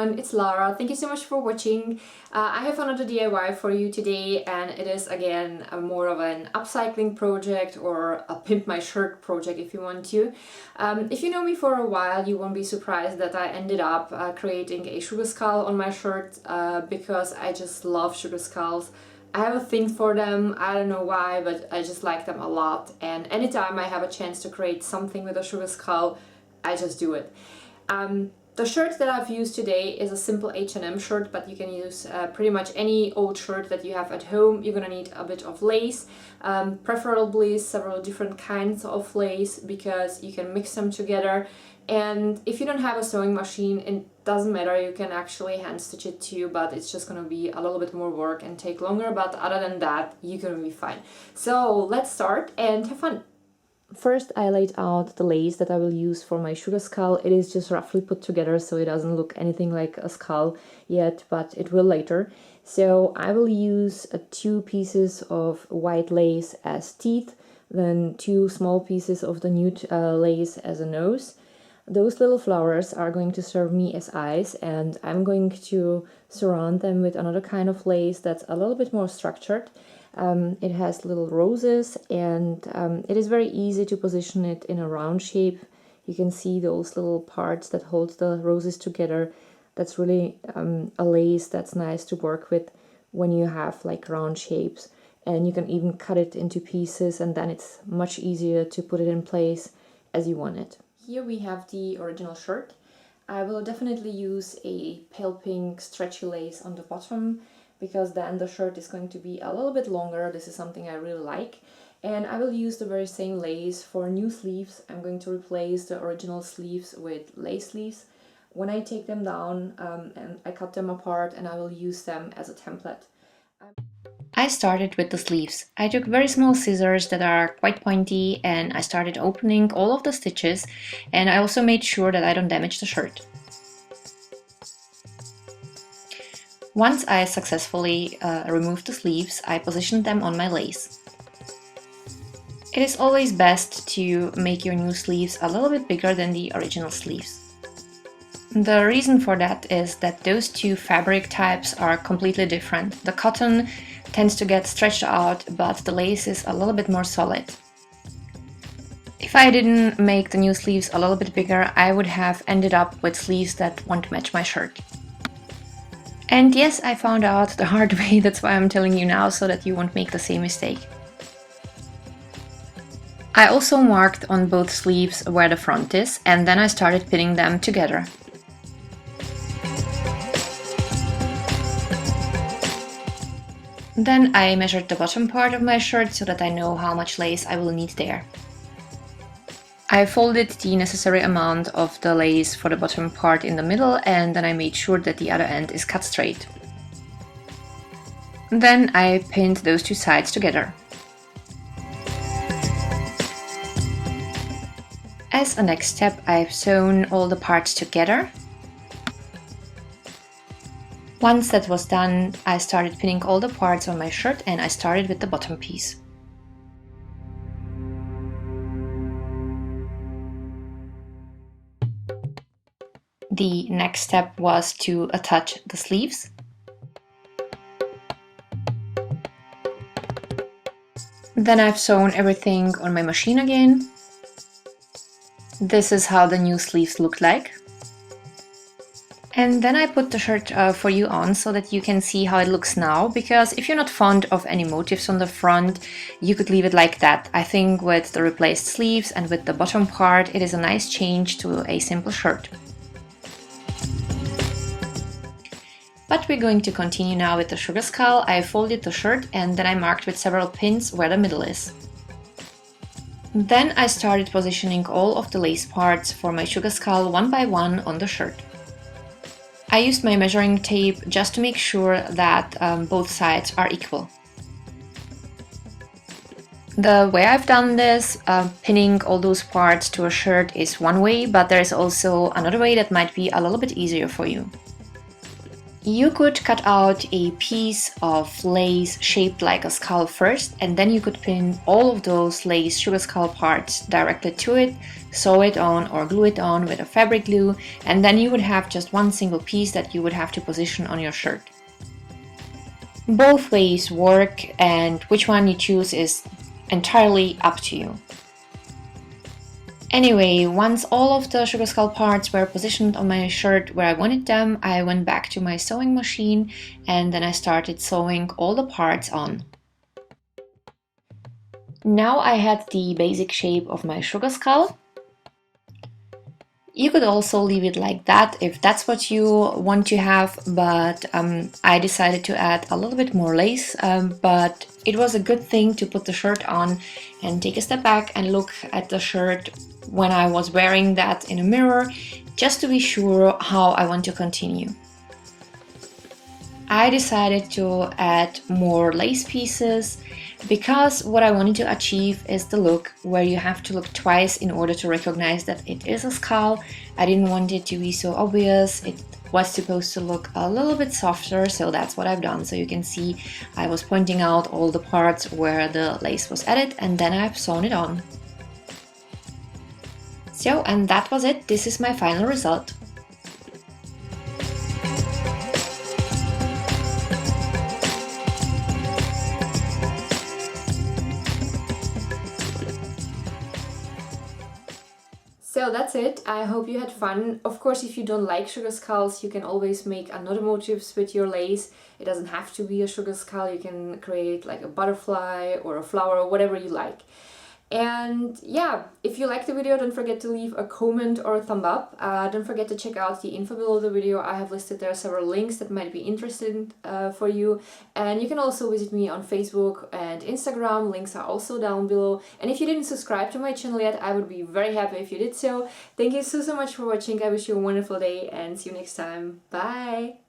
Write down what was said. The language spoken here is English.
everyone, it's Lara. Thank you so much for watching. I have another DIY for you today, and it is again more of an upcycling project or a pimp my shirt project if you want to. If you know me for a while, you won't be surprised that I ended up creating a sugar skull on my shirt because I just love sugar skulls. I have a thing for them, I don't know why, but I just like them a lot, and anytime I have a chance to create something with a sugar skull, I just do it. The shirt that I've used today is a simple H&M shirt, but you can use pretty much any old shirt that you have at home. You're gonna need a bit of lace, preferably several different kinds of lace because you can mix them together. And if you don't have a sewing machine, it doesn't matter, you can actually hand stitch it too, but it's just gonna be a little bit more work and take longer, but other than that, you're gonna be fine. So let's start and have fun. First, I laid out the lace that I will use for my sugar skull. It is just roughly put together, so it doesn't look anything like a skull yet, but it will later. So I will use 2 pieces of white lace as teeth, then 2 small pieces of the nude lace as a nose. Those little flowers are going to serve me as eyes, and I'm going to surround them with another kind of lace that's a little bit more structured. It has little roses, and it is very easy to position it in a round shape. You can see those little parts that hold the roses together. That's really a lace that's nice to work with when you have like round shapes, and you can even cut it into pieces, and then it's much easier to put it in place as you want it. Here we have the original shirt. I will definitely use a pale pink stretchy lace on the bottom, because then the shirt is going to be a little bit longer. This is something I really like. And I will use the very same lace for new sleeves. I'm going to replace the original sleeves with lace sleeves. When I take them down and I cut them apart, and I will use them as a template. I started with the sleeves. I took very small scissors that are quite pointy, and I started opening all of the stitches, and I also made sure that I don't damage the shirt. Once I successfully removed the sleeves, I positioned them on my lace. It is always best to make your new sleeves a little bit bigger than the original sleeves. The reason for that is that those 2 fabric types are completely different. The cotton tends to get stretched out, but the lace is a little bit more solid. If I didn't make the new sleeves a little bit bigger, I would have ended up with sleeves that won't match my shirt. And yes, I found out the hard way, that's why I'm telling you now, so that you won't make the same mistake. I also marked on both sleeves where the front is, and then I started pinning them together. Then I measured the bottom part of my shirt so that I know how much lace I will need there. I folded the necessary amount of the lace for the bottom part in the middle, and then I made sure that the other end is cut straight. Then I pinned those 2 sides together. As a next step, I've sewn all the parts together. Once that was done, I started pinning all the parts on my shirt, and I started with the bottom piece. The next step was to attach the sleeves. Then I've sewn everything on my machine again. This is how the new sleeves looked like. And then I put the shirt for you on so that you can see how it looks now, because if you're not fond of any motifs on the front, you could leave it like that. I think with the replaced sleeves and with the bottom part, it is a nice change to a simple shirt. But we're going to continue now with the sugar skull. I folded the shirt, and then I marked with several pins where the middle is. Then I started positioning all of the lace parts for my sugar skull one by one on the shirt. I used my measuring tape just to make sure that both sides are equal. The way I've done this, pinning all those parts to a shirt, is one way, but there is also another way that might be a little bit easier for you. You could cut out a piece of lace shaped like a skull first, and then you could pin all of those lace sugar skull parts directly to it, sew it on or glue it on with a fabric glue, and then you would have just one single piece that you would have to position on your shirt. Both ways work, and which one you choose is entirely up to you. Anyway, once all of the sugar skull parts were positioned on my shirt where I wanted them, I went back to my sewing machine and then I started sewing all the parts on. Now I had the basic shape of my sugar skull. You could also leave it like that if that's what you want to have, but I decided to add a little bit more lace, but it was a good thing to put the shirt on and take a step back and look at the shirt when I was wearing that in a mirror, just to be sure how I want to continue. I decided to add more lace pieces because what I wanted to achieve is the look where you have to look twice in order to recognize that it is a skull. I didn't want it to be so obvious. It was supposed to look a little bit softer, so that's what I've done. So you can see I was pointing out all the parts where the lace was added and then I've sewn it on. So, and that was it. This is my final result. So that's it. I hope you had fun. Of course, if you don't like sugar skulls, you can always make another motifs with your lace. It doesn't have to be a sugar skull. You can create like a butterfly or a flower or whatever you like. And yeah, if you liked the video, don't forget to leave a comment or a thumb up. Don't forget to check out the info below the video. I have listed there several links that might be interesting for you. And you can also visit me on Facebook and Instagram. Links are also down below. And if you didn't subscribe to my channel yet, I would be very happy if you did so. Thank you so much for watching. I wish you a wonderful day and see you next time. Bye!